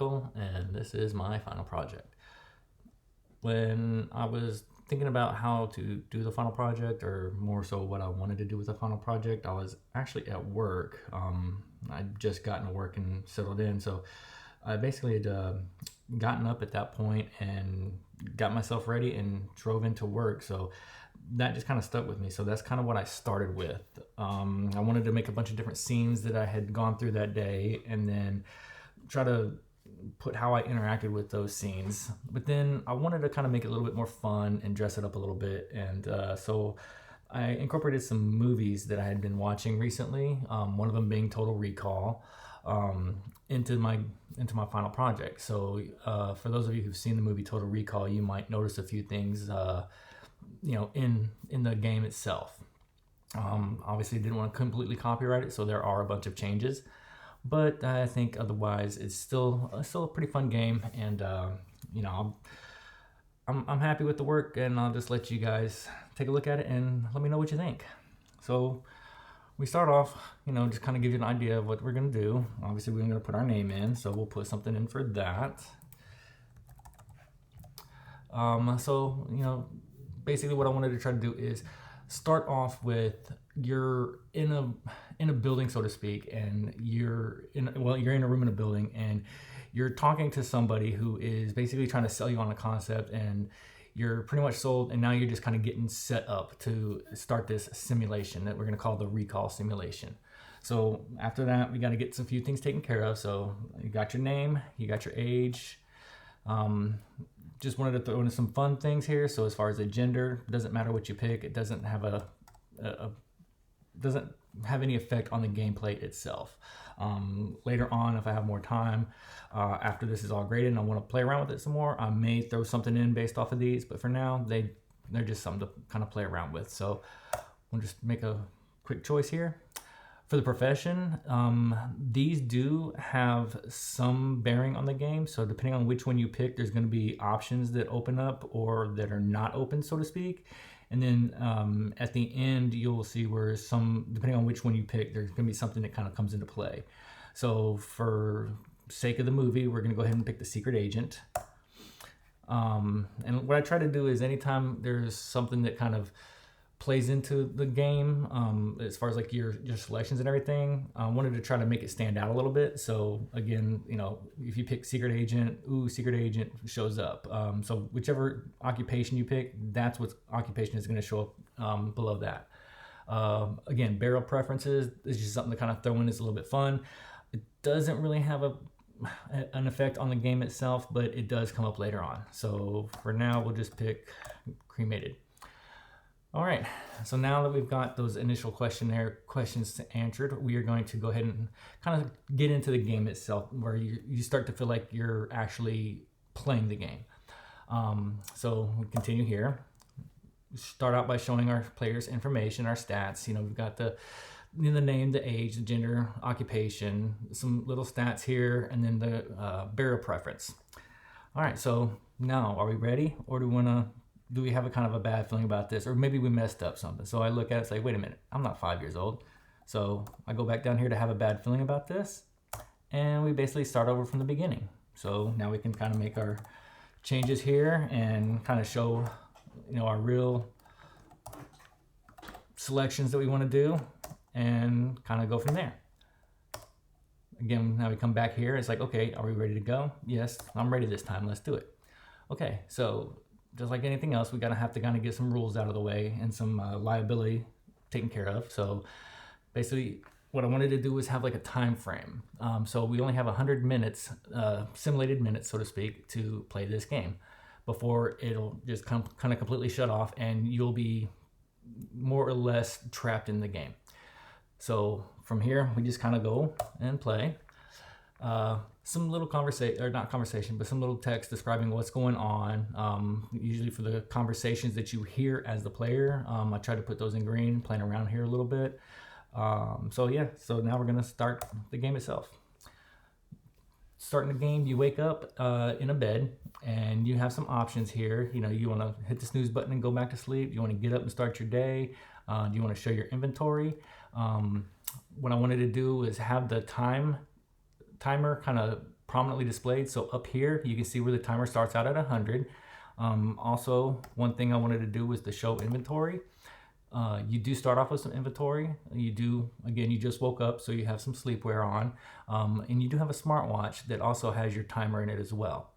And this is my final project. When I was thinking about how to do the final project, or more so what I wanted to do with the final project, I was actually at work. I'd just gotten to work and settled in, so I basically had gotten up at that point and got myself ready and drove into work. So that just kind of stuck with me. So that's kind of what I started with. I wanted to make a bunch of different scenes that I had gone through that day, and then try to put how I interacted with those scenes. But then I wanted to kind of make it a little bit more fun and dress it up a little bit. And so I incorporated some movies that I had been watching recently, one of them being Total Recall, into my final project. So for those of you who've seen the movie Total Recall, you might notice a few things in the game itself. Obviously didn't want to completely copyright it, so there are a bunch of changes, but I think otherwise it's still a pretty fun game. And I'm happy with the work, and I'll just let you guys take a look at it and let me know what you think. So we start off, just kind of give you an idea of what we're going to do. Obviously we're going to put our name in, so we'll put something in for that. Basically what I wanted to try to do is start off with you're in a building, so to speak, and you're in a room in a building, and you're talking to somebody who is basically trying to sell you on a concept, and you're pretty much sold, and now you're just kind of getting set up to start this simulation that we're going to call the recall simulation. So after that, we got to get some few things taken care of. So you got your name, you got your age. Just wanted to throw in some fun things here. So as far as the gender, it doesn't matter what you pick. It doesn't have doesn't have any effect on the gameplay itself. Later on, if I have more time, after this is all graded and I want to play around with it some more, I may throw something in based off of these. But for now, they're just something to kind of play around with. So we'll just make a quick choice here. For the profession, these do have some bearing on the game. So depending on which one you pick, there's going to be options that open up or that are not open, so to speak. And then at the end, you'll see where depending on which one you pick, there's going to be something that kind of comes into play. So for sake of the movie, we're going to go ahead and pick the secret agent. And what I try to do is anytime there's something that kind of plays into the game, as far as like your selections and everything, I wanted to try to make it stand out a little bit. So again, if you pick secret agent, secret agent shows up. So whichever occupation you pick, that's what occupation is going to show up below that. Again, barrel preferences is just something to kind of throw in. It's a little bit fun. It doesn't really have an effect on the game itself, but it does come up later on. So for now, we'll just pick cremated. All right, so now that we've got those initial questions answered, we are going to go ahead and kind of get into the game itself, where you start to feel like you're actually playing the game. So we continue here. We start out by showing our players information, our stats. We've got the name, the age, the gender, occupation, some little stats here, and then the burial preference. All right, so now are we ready, or do we have a kind of a bad feeling about this, or maybe we messed up something? So I look at it, it's like, wait a minute, I'm not 5 years old. So I go back down here to have a bad feeling about this, and we basically start over from the beginning. So now we can kind of make our changes here and kind of show, our real selections that we want to do, and kind of go from there. Again, now we come back here. It's like, okay, are we ready to go? Yes, I'm ready this time. Let's do it. Okay, so just like anything else, we have to kind of get some rules out of the way and some liability taken care of. So basically what I wanted to do was have like a time frame. So we only have 100 minutes, simulated minutes, so to speak, to play this game before it'll just kind of completely shut off, and you'll be more or less trapped in the game. So from here, we just kind of go and play. Some little some little text describing what's going on. Usually for the conversations that you hear as the player, I try to put those in green, playing around here a little bit. So now we're gonna start the game itself. Starting the game, you wake up in a bed, and you have some options here. You want to hit the snooze button and go back to sleep. You want to get up and start your day. Do you want to show your inventory? What I wanted to do is have the timer kind of prominently displayed. So up here, you can see where the timer starts out at 100. Also, one thing I wanted to do was to show inventory. You do start off with some inventory. You do, again, you just woke up, so you have some sleepwear on. And you do have a smartwatch that also has your timer in it as well.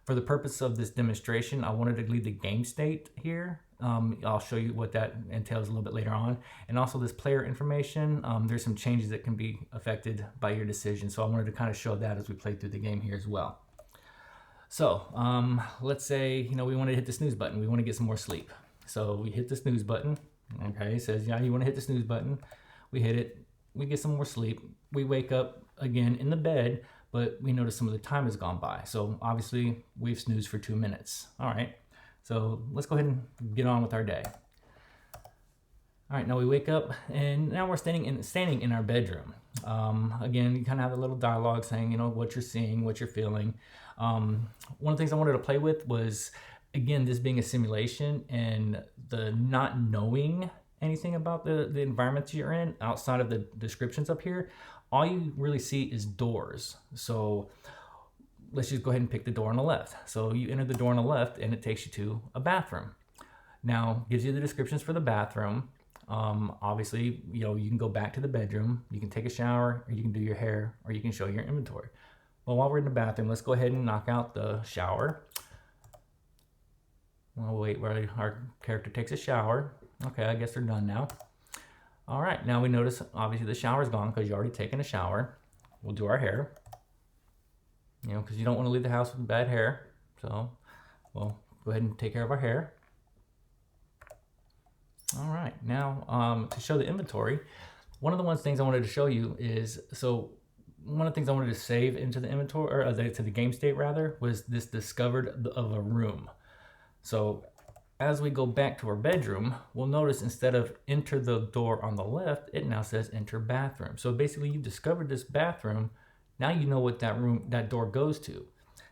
For the purpose of this demonstration, I wanted to leave the game state here. I'll show you what that entails a little bit later on. And also this player information, there's some changes that can be affected by your decision. So I wanted to kind of show that as we play through the game here as well. So let's say, we want to hit the snooze button. We want to get some more sleep. So we hit the snooze button. Okay, it says, yeah, you want to hit the snooze button. We hit it. We get some more sleep. We wake up again in the bed, but we notice some of the time has gone by. So obviously we've snoozed for 2 minutes. All right, so let's go ahead and get on with our day. All right, now we wake up and now we're standing in our bedroom. Again, you kind of have a little dialogue saying, what you're seeing, what you're feeling. One of the things I wanted to play with was, again, this being a simulation and the not knowing anything about the environment you're in outside of the descriptions up here. All you really see is doors. So let's just go ahead and pick the door on the left. So you enter the door on the left and it takes you to a bathroom. Now, gives you the descriptions for the bathroom. Obviously, you can go back to the bedroom, you can take a shower, or you can do your hair, or you can show your inventory. Well, while we're in the bathroom, let's go ahead and knock out the shower. We'll wait while our character takes a shower. Okay, I guess they're done now. All right, now we notice obviously the shower's gone because you've already taken a shower. We'll do our hair, because you don't want to leave the house with bad hair. So we'll go ahead and take care of our hair. All right, now to show the inventory, one of the things I wanted to show you is, one of the things I wanted to save into the inventory, or to the game state rather, was this discovered of a room. So as we go back to our bedroom, we'll notice instead of enter the door on the left, it now says enter bathroom. So basically you've discovered this bathroom. Now you know what that door goes to.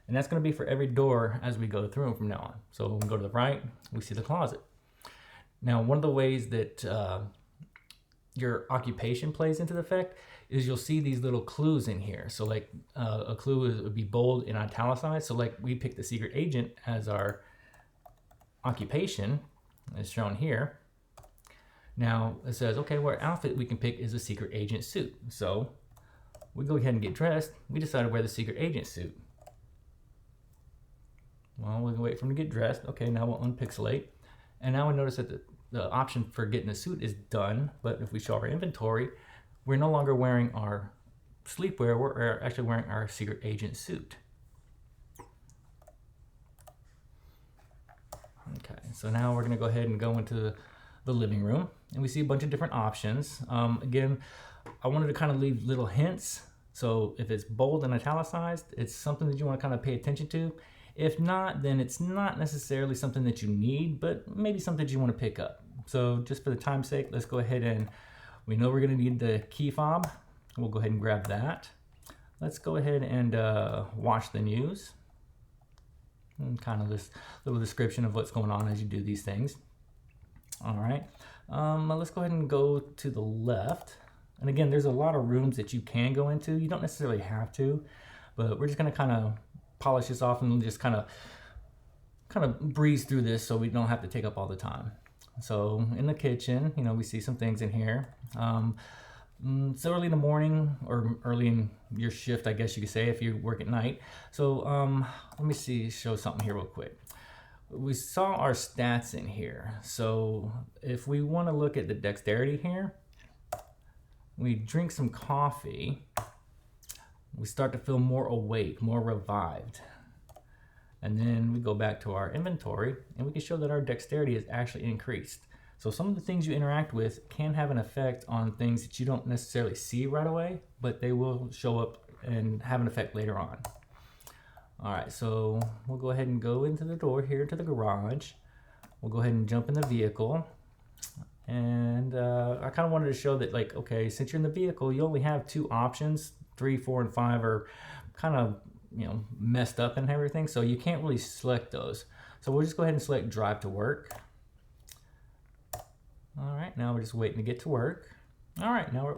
And that's going to be for every door as we go through them from now on. So when we go to the right, we see the closet. Now, one of the ways that your occupation plays into the effect is you'll see these little clues in here. So like a clue would be bold and italicized. So like we picked the secret agent as our occupation, as shown here. Now it says, okay, what outfit we can pick is a secret agent suit. So we go ahead and get dressed. We decide to wear the secret agent suit. Well, we can wait for him to get dressed. Okay, now we'll unpixelate. And now we notice that the option for getting a suit is done. But if we show our inventory, we're no longer wearing our sleepwear. We're actually wearing our secret agent suit. Okay, so now we're going to go ahead and go into the living room. And we see a bunch of different options. Again, I wanted to kind of leave little hints. So if it's bold and italicized, it's something that you want to kind of pay attention to. If not, then it's not necessarily something that you need, but maybe something that you want to pick up. So just for the time's sake, let's go ahead and, we know we're going to need the key fob. We'll go ahead and grab that. Let's go ahead and watch the news. And kind of this little description of what's going on as you do these things. All right, let's go ahead and go to the left. And again, there's a lot of rooms that you can go into. You don't necessarily have to, but we're just going to kind of polish this off and just kind of breeze through this so we don't have to take up all the time. So in the kitchen, we see some things in here. It's early in the morning, or early in your shift, I guess you could say, if you work at night. So let me show something here real quick. We saw our stats in here. So if we want to look at the dexterity here, we drink some coffee, we start to feel more awake, more revived. And then we go back to our inventory and we can show that our dexterity is actually increased. So some of the things you interact with can have an effect on things that you don't necessarily see right away, but they will show up and have an effect later on. All right, so we'll go ahead and go into the door here to the garage. We'll go ahead and jump in the vehicle. And I kind of wanted to show that, like, okay, since you're in the vehicle, you only have 2 options. 3, 4, and 5 are kind of, messed up and everything, so you can't really select those. So we'll just go ahead and select drive to work. All right, now we're just waiting to get to work. All right, now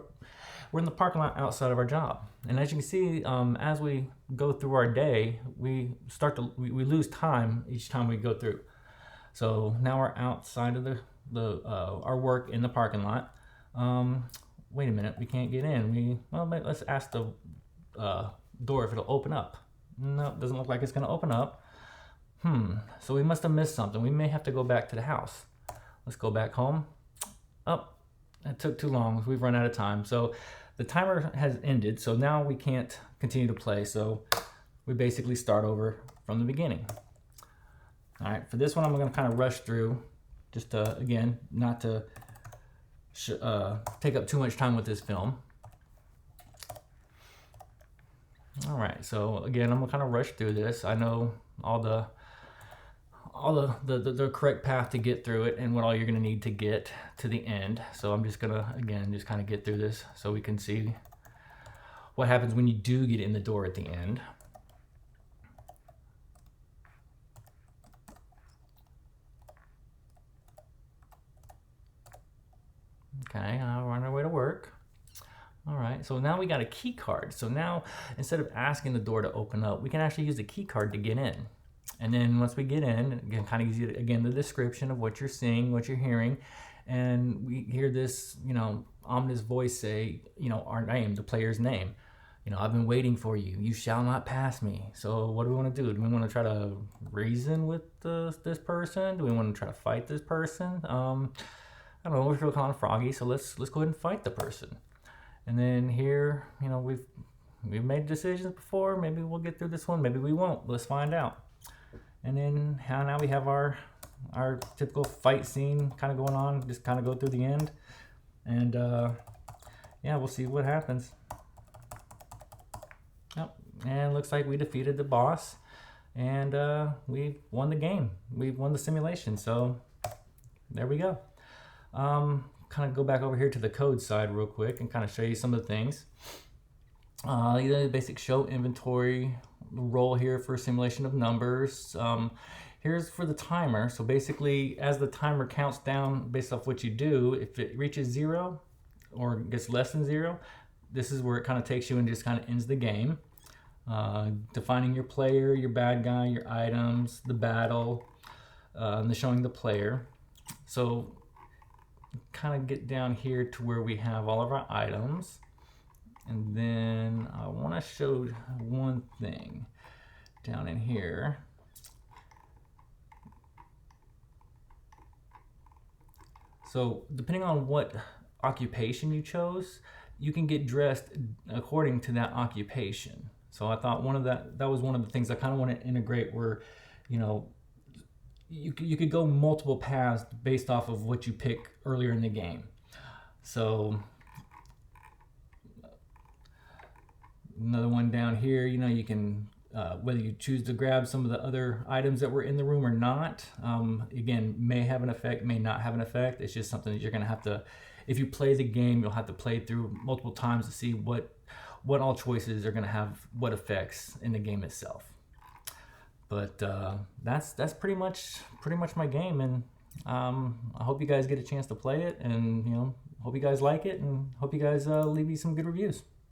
we're in the parking lot outside of our job. And as you can see, as we go through our day, we lose time each time we go through. So now we're outside of our work in the parking lot. Wait a minute, we can't get in. Let's ask the door if it'll open up. No, it doesn't look like it's gonna open up. So we must have missed something. We may have to go back to the house. Let's go back home. Oh, it took too long. We've run out of time. So the timer has ended. So now we can't continue to play. So we basically start over from the beginning. All right, for this one, I'm gonna kind of rush through just to, again, not to take up too much time with this film. All right, so again, I'm gonna kind of rush through this. I know all the correct path to get through it and what all you're gonna need to get to the end. So I'm just gonna, again, just kind of get through this so we can see what happens when you do get in the door at the end. Okay, we're on our way to work. All right, so now we got a key card. So now instead of asking the door to open up, we can actually use the key card to get in. And then once we get in, again, kind of gives you, again, the description of what you're seeing, what you're hearing. And we hear this, ominous voice say, our name, the player's name. I've been waiting for you. You shall not pass me. So what do we want to do? Do we want to try to reason with this person? Do we want to try to fight this person? I don't know, we feel kind of froggy, so let's go ahead and fight the person. And then here, we've made decisions before. Maybe we'll get through this one. Maybe we won't. Let's find out. And then now we have our typical fight scene kind of going on. Just kind of go through the end, and yeah, we'll see what happens. Yep. And looks like we defeated the boss, and we won the game. We won the simulation. So there we go. Kind of go back over here to the code side real quick and kind of show you some of the things. The basic show inventory role here for simulation of numbers. Here's for the timer. So basically, as the timer counts down based off what you do, if it reaches 0 or gets less than 0, this is where it kind of takes you and just kind of ends the game. Defining your player, your bad guy, your items, the battle, and showing the player. So kind of get down here to where we have all of our items, and then I want to show one thing down in here. So depending on what occupation you chose, you can get dressed according to that occupation. So I thought that was one of the things I kind of want to integrate, where you could go multiple paths based off of what you pick earlier in the game. So another one down here, you can whether you choose to grab some of the other items that were in the room or not, again, may have an effect, may not have an effect. It's just something that you're going to have to, if you play the game, you'll have to play through multiple times to see what all choices are going to have what effects in the game itself. But that's pretty much my game, and I hope you guys get a chance to play it, and hope you guys like it, and hope you guys leave me some good reviews.